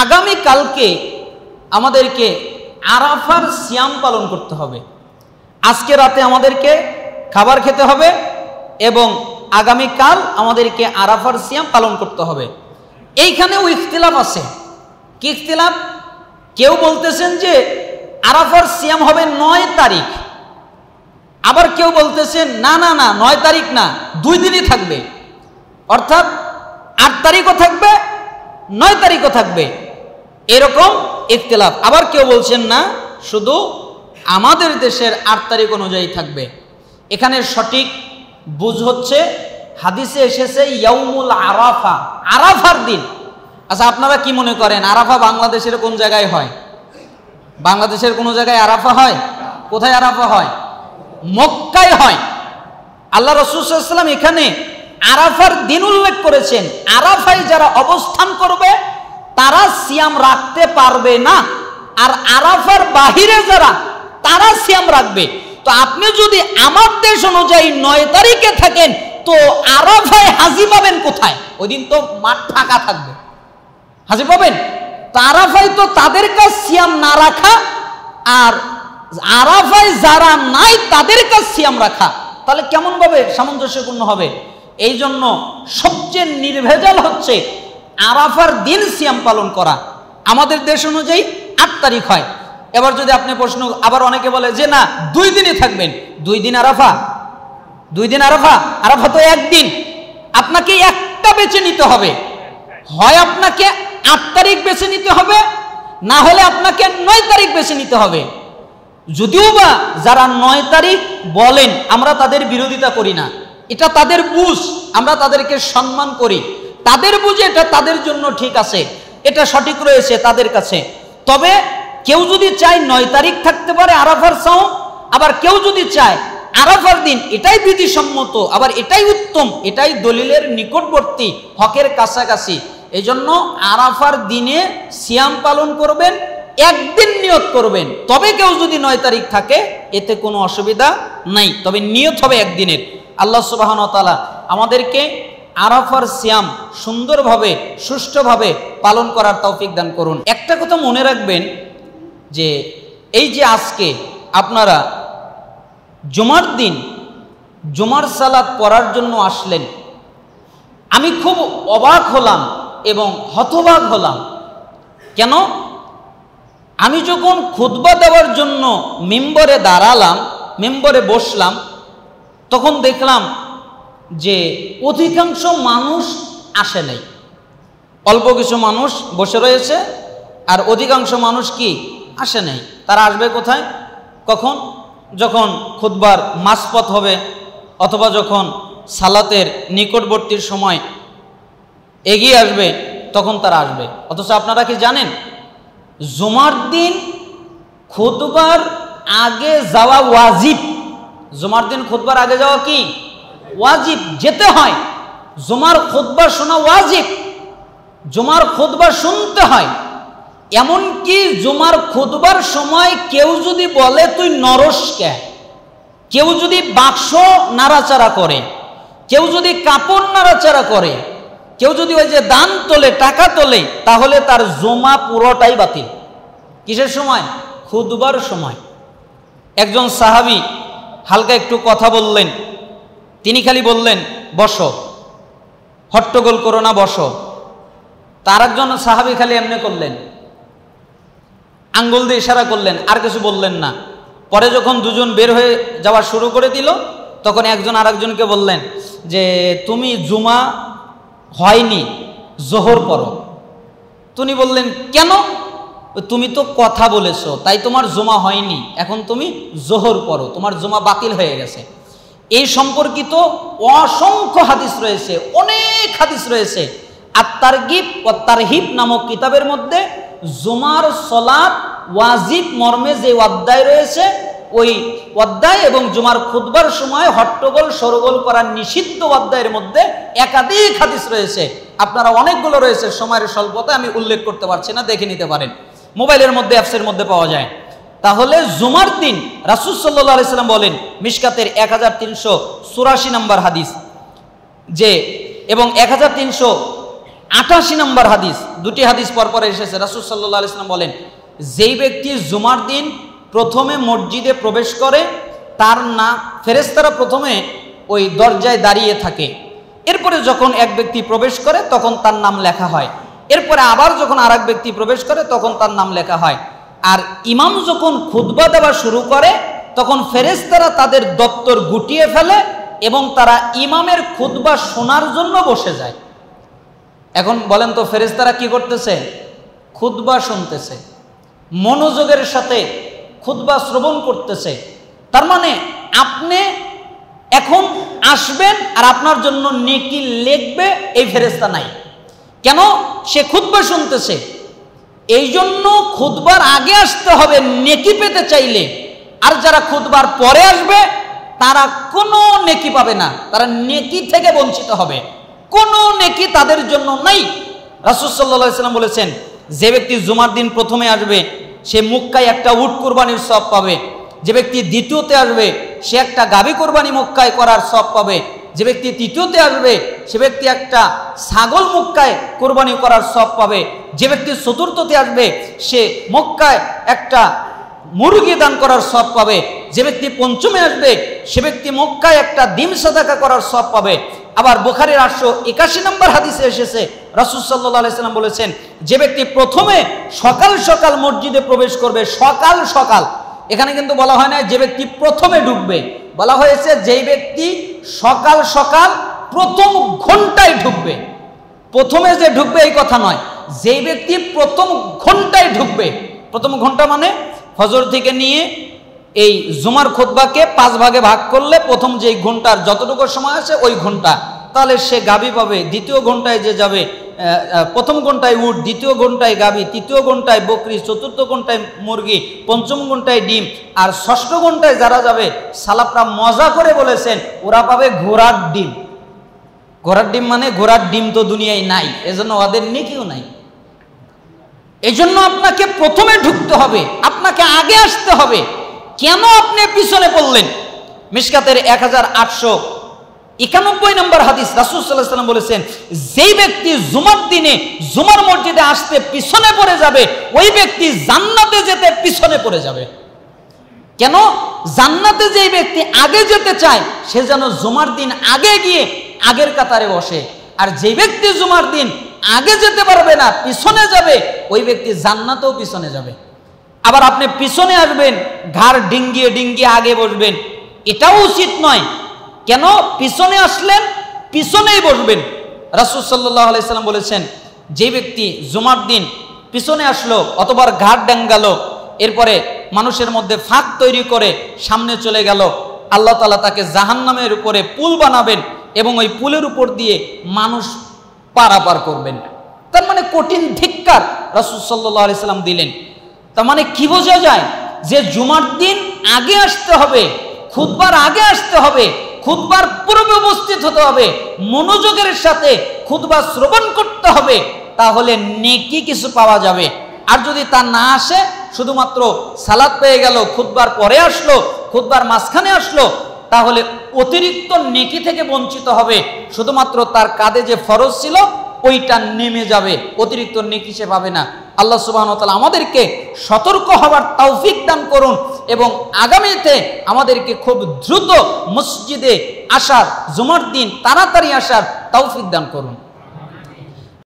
আগামীকালকে আমাদেরকে আরাফার সিয়াম পালন করতে হবে। আজকে রাতে আমাদেরকে খাবার খেতে হবে এবং আগামীকাল আমাদেরকে আরাফার সিয়াম পালন করতে হবে। এইখানেও ইখতিলাফ আছে। কি ইখতিলাফ? কেউ বলতেছেন যে আরাফার সিয়াম হবে 9 তারিখ, আবার কেউ বলতেছেন না না না 9 তারিখ না, 2 দিনই থাকবে, অর্থাৎ 8 তারিখও থাকবে 9 তারিখও থাকবে, এরকম ইখতিলাফ। আবার কেউ বলছেন না, শুধু আমাদের দেশের 8 তারিখ অনুযায়ী থাকবে। এখানে সঠিক বুঝ হচ্ছে হাদিসে এসেছে ইয়াউমুল আরাফা, আরাফার দিন। আচ্ছা, আপনারা কি মনে করেন আরাফা বাংলাদেশের কোন জায়গায় হয়? বাংলাদেশের কোন জায়গায় আরাফা হয়? কোথায় আরাফা হয়? মক্কায় হয়। আল্লাহ রাসূল সাল্লাল্লাহু আলাইহি ওয়াসাল্লাম এখানে আরাফার দিন উল্লেখ করেছেন। আরাফায় যারা অবস্থান করবে তারা সিয়াম রাখতে পারবে না, আর আরাফার বাহিরে যারা তারা সিয়াম রাখবে। তো আপনি যদি আমার দেশ অনুযায়ী 9 তারিখে থাকেন তো আরাফায় হাজি পাবেন কোথায়? ওই দিন তো মাঠ ফাঁকা থাকবে, হাজি পাবেন? তো আরাফায় তো তাদের কাছ সিয়াম না রাখা, আর আরাফায় যারা নাই তাদের কাছ সিয়াম রাখা, তাহলে কেমন ভাবে সামঞ্জস্যপূর্ণ হবে? এই জন্য সবচেয়ে নির্ভেজাল হচ্ছে আরাফার দিন সিয়াম পালন করা। আমাদের দেশ অনুযায়ী 8 তারিখ হয়। এবার যদি আপনি প্রশ্ন, আবার অনেকে বলে যে না 2 দিনই থাকবেন, 2 দিন আরাফা, 2 দিন আরাফা, আরাফা তো 1 দিন। আপনাকে একটা বেছে নিতে হবে, হয় আপনাকে 8 তারিখ বেছে নিতে হবে, না হলে আপনাকে 9 তারিখ বেছে নিতে হবে। যদিও বা যারা 9 তারিখ বলেন আমরা তাদের বিরোধিতা করি না, এটা তাদের বুঝ, আমরা তাদেরকে সম্মান করি, তাদের বুঝে এটা তাদের জন্য ঠিক আছে, এটা সঠিক রয়েছে তাদের কাছে। তবে কেউ যদি চায় 9 তারিখ থাকতে পারে আরাফার সাওম, আবার কেউ যদি চায় আরাফার দিন, এটাই বিধিসম্মত, আবার এটাই উত্তম, এটাই দলিলের নিকটবর্তী, হকের কাছাকাছি। এই জন্য আরাফার দিনে সিয়াম পালন করবেন, একদিন নিয়ত করবেন। তবে কেউ যদি 9 তারিখ থাকে এতে কোনো অসুবিধা নাই, তবে নিয়ত হবে একদিনের। আল্লাহ সুবহানাহু ওয়া তাআলা আমাদেরকে আরাফার সিয়াম সুন্দরভাবে সুষ্ঠুভাবে পালন করার তৌফিক দান করুন। একটা কথা মনে রাখবেন যে এই যে আজকে আপনারা জুমার দিন জুমার সালাত পড়ার জন্য আসলেন, আমি খুব অবাক হলাম এবং হতবাক হলাম। কেন? আমি যখন খুতবা দেওয়ার জন্য মিম্বরে দাঁড়ালাম, মিম্বরে বসলাম, তখন দেখলাম যে অধিকাংশ মানুষ আসে নাই। অল্প কিছু মানুষ বসে রয়েছে, আর অধিকাংশ মানুষ কি আসে নাই। তারা আসবে কোথায়? কখন? যখন খুতবার মাঝপথ হবে, অথবা যখন সালাতের নিকটবর্তীর সময় এগিয়ে আসবে তখন তারা আসবে। অথচ আপনারা কি জানেন জুমার দিন খুতবার আগে যাওয়া ওয়াজিব। জুমার দিন খুতবার আগে যাওয়া কি ওয়াজিব, যেতে হয়। জুমার খুতবা শোনা ওয়াজিব, জুমার খুতবা শুনতে হয়। এমনকি জুমার খুতবার সময় কেউ যদি বলে তুই নরস কে, কেউ যদি বাক্স নাড়াচাড়া করে, কেউ যদি কাপড় নাড়াচাড়া করে, কেউ যদি ওই যে দান তোলে, টাকা তোলে, তাহলে তার জুমা পুরোটাই বাতিল। কিসের সময়? খুতবার সময়। একজন সাহাবী হালকা একটু কথা বললেন, তিনি খালি বললেন বসো, হট্টগোল করো না, বসো। তার একজন সাহাবী খালি এমনি করলেন, আঙ্গুল দিয়ে ইশারা করলেন, আর কিছু বললেন না। পরে যখন দুজন বের হয়ে যাওয়া শুরু করে দিল, তখন একজন আরেকজনকে বললেন যে তুমি জুমা হয়নি, জোহর পড়ো। তিনি বললেন কেন? তুমি তো কথা বলেছো, তাই তোমার জুমা হয়নি, এখন তুমি জোহর পড়ো, তোমার জুমা বাতিল হয়ে গেছে। এই সম্পর্কিত অসংখ্য হাদিস রয়েছে, অনেক হাদিস রয়েছে। আত-তারগিব ওয়া তারহিব নামক কিতাবের মধ্যে জুমার সালাত ওয়াজিব মর্মে যে অধ্যায় রয়েছে, ওই অধ্যায় এবং জুমার খুতবার সময় হট্টগোল সরগোল করা নিষিদ্ধ অধ্যায়ের মধ্যে একাধিক হাদিস রয়েছে। আপনারা অনেকগুলো রয়েছে, সময়ের স্বল্পতায় আমি উল্লেখ করতে পারছি না, দেখে নিতে পারেন, মোবাইলের মধ্যে অ্যাপসের মধ্যে পাওয়া যায়। তাহলে জুমার দিন রাসূল সাল্লাল্লাহু আলাইহি সাল্লাম বলেন, মিশকাতের 1384 নম্বর হাদিস, যে এবং 88 নম্বর হাদিস, দুটি হাদিস পরপর এসেছে। রাসূল সাল্লাল্লাহু আলাইহি ওয়াসাল্লাম বলেন, যেই ব্যক্তি জুমার দিন প্রথমে মসজিদে প্রবেশ করে তার না ফেরেশতারা প্রথমে ওই দরজায় দাঁড়িয়ে থাকে, এরপরে যখন এক ব্যক্তি প্রবেশ করে তখন তার নাম লেখা হয়, এরপরে আবার যখন আর এক ব্যক্তি প্রবেশ করে তখন তার নাম লেখা হয়। আর ইমাম যখন খুতবা দেওয়া শুরু করে তখন ফেরেশতারা তাদের দপ্তর গুটিয়ে ফেলে এবং তারা ইমামের খুতবা শোনার জন্য বসে যায়। এখন বলেন তো ফেরেশতারা কি করতেছে? খুতবা শুনতেছে, মনোযোগের সাথে খুতবা শ্রবণ করতেছে। তার মানে আপনি এখন আসবেন আর আপনার জন্য নেকি লিখবে এই ফেরেশতা নাই। কেন? সে খুতবা শুনতেছে। এই জন্য খুতবার আগে আসতে হবে নেকি পেতে চাইলে। আর যারা খুতবার পরে আসবে তারা কোনো নেকি পাবে না, তারা নেকি থেকে বঞ্চিত হবে, কোনো নেকি তাদের জন্য নাই। রাসূল সাল্লাল্লাহু আলাইহি ওয়াসাল্লাম বলেছেন, যে ব্যক্তি জুমার দিন প্রথমে আসবে সে মক্কায় একটা উট কুরবানির সওয়াব পাবে, যে ব্যক্তি দ্বিতীয়তে আসবে সে একটা গাভী কোরবানি মক্কায় করার সওয়াব পাবে, যে ব্যক্তি তৃতীয়তে আসবে সে ব্যক্তি একটা ছাগল মক্কায় কোরবানি করার সওয়াব পাবে, যে ব্যক্তি চতুর্থতে আসবে সে মক্কায় একটা মুরগি দান করার সওয়াব পাবে, যে ব্যক্তি পঞ্চমে আসবে সে ব্যক্তি মক্কায় একটা ডিম সাদাকা করার সওয়াব পাবে। আবার বুখারীর 881 নম্বর হাদিসে এসেছে, রাসূল সাল্লাল্লাহু আলাইহি ওয়াসাল্লাম বলেছেন, যে ব্যক্তি প্রথমে সকাল সকাল মসজিদে প্রবেশ করবে, সকাল সকাল, এখানে কিন্তু বলা হয় না যে ব্যক্তি প্রথমে ঢুকবে, বলা হয়েছে যেই ব্যক্তি সকাল সকাল প্রথম ঘন্টায় ঢুকবে। প্রথমে যে ঢুকবে এই কথা নয়, যেই ব্যক্তি প্রথম ঘন্টায় ঢুকবে। প্রথম ঘন্টা মানে ফজর থেকে নিয়ে এই জুমার খুতবাকে 5 ভাগে ভাগ করলে প্রথম যেই ঘন্টার যতটুকু সময় আছে ওই ঘন্টা, তাহলে সে গাভী পাবে। দ্বিতীয় ঘন্টায় যে যাবে, প্রথম ঘন্টায় উট, দ্বিতীয় ঘন্টায় গাভী, তৃতীয় ঘন্টায় বকরি, চতুর্থ ঘন্টায় মুরগি, পঞ্চম ঘন্টায় ডিম, আর ষষ্ঠ ঘন্টায় যারা যাবে সালাফরা মজা করে বলেছেন ওরা পাবে ঘোড়ার ডিম। ঘোড়ার ডিম মানে ঘোড়ার ডিম তো দুনিয়ায় নাই, এজন্য ওদের নেকিও নাই। এই জন্য আপনাকে প্রথমে ঢুকতে হবে, আপনাকে আগে আসতে হবে। কেন আপনি পিছনে পড়লেন? মিশকাতের 1891 নম্বর হাদিস, রাসূল সাল্লাল্লাহু আলাইহি ওয়াসাল্লাম বলেছেন, যেই ব্যক্তি জুমার দিনে জুমার মসজিদে আসতে পিছনে পড়ে যাবে ওই ব্যক্তি জান্নাতে যেতে পিছনে পড়ে যাবে। কেন? জান্নাতে যেই ব্যক্তি আগে যেতে চায় সে যেন জুমার দিন আগে গিয়ে আগের কাতারে বসে, আর যেই ব্যক্তি জুমার দিন আগে যেতে পারবে না পিছনে যাবে ওই ব্যক্তি জান্নাতেও পিছনে যাবে। আবার আপনি পিছনে আসবেন ঘাড় ডিঙ্গিয়ে ডিঙ্গিয়ে আগে বসবেন, এটাও উচিত নয়। কেন? পিছনে আসলেন পিছনেই বসবেন। রাসূল সাল্লাল্লাহু আলাইহি ওয়াসাল্লাম বলেছেন, যে ব্যক্তি জুমার দিন পিছনে আসলো অথবা ঘাড় ডেঙ্গালো, এরপরে মানুষের মধ্যে ফাঁক তৈরি করে সামনে চলে গেল, আল্লাহ তাআলা তাকে জাহান্নামের উপরে পুল বানাবেন এবং ওই পুলের উপর দিয়ে মানুষ পারাপার করবেন। তার মানে কঠিন ধিক্কার রাসূল সাল্লাল্লাহু আলাইহি ওয়াসাল্লাম দিলেন। তার মানে কি বোঝা যায়? যে জুমার দিন আগে আসতে হবে, খুতবার আগে আসতে হবে, খুতবার পূর্বে উপস্থিত হতে হবে, মনোযোগের সাথে খুতবা শ্রবণ করতে হবে, তাহলে নেকি কিছু পাওয়া যাবে। আর যদি তা না আসে, শুধুমাত্র সালাত পেয়ে গেল, খুতবার পরে আসলো, খুতবার মাঝখানে আসলো, তাহলে অতিরিক্ত নেকি থেকে বঞ্চিত হবে। শুধুমাত্র তার কাঁধে যে ফরজ ছিল ওইটা নেমে যাবে, অতিরিক্ত নেকি সে পাবে না। আল্লাহ সুবহানাহু ওয়া তাআলা আমাদেরকে সতর্ক হওয়ার তৌফিক দান করুন এবং আগামীতে আমাদেরকে খুব দ্রুত মসজিদে আসার, জুমার দিন তাড়াতাড়ি আসার তৌফিক দান করুন।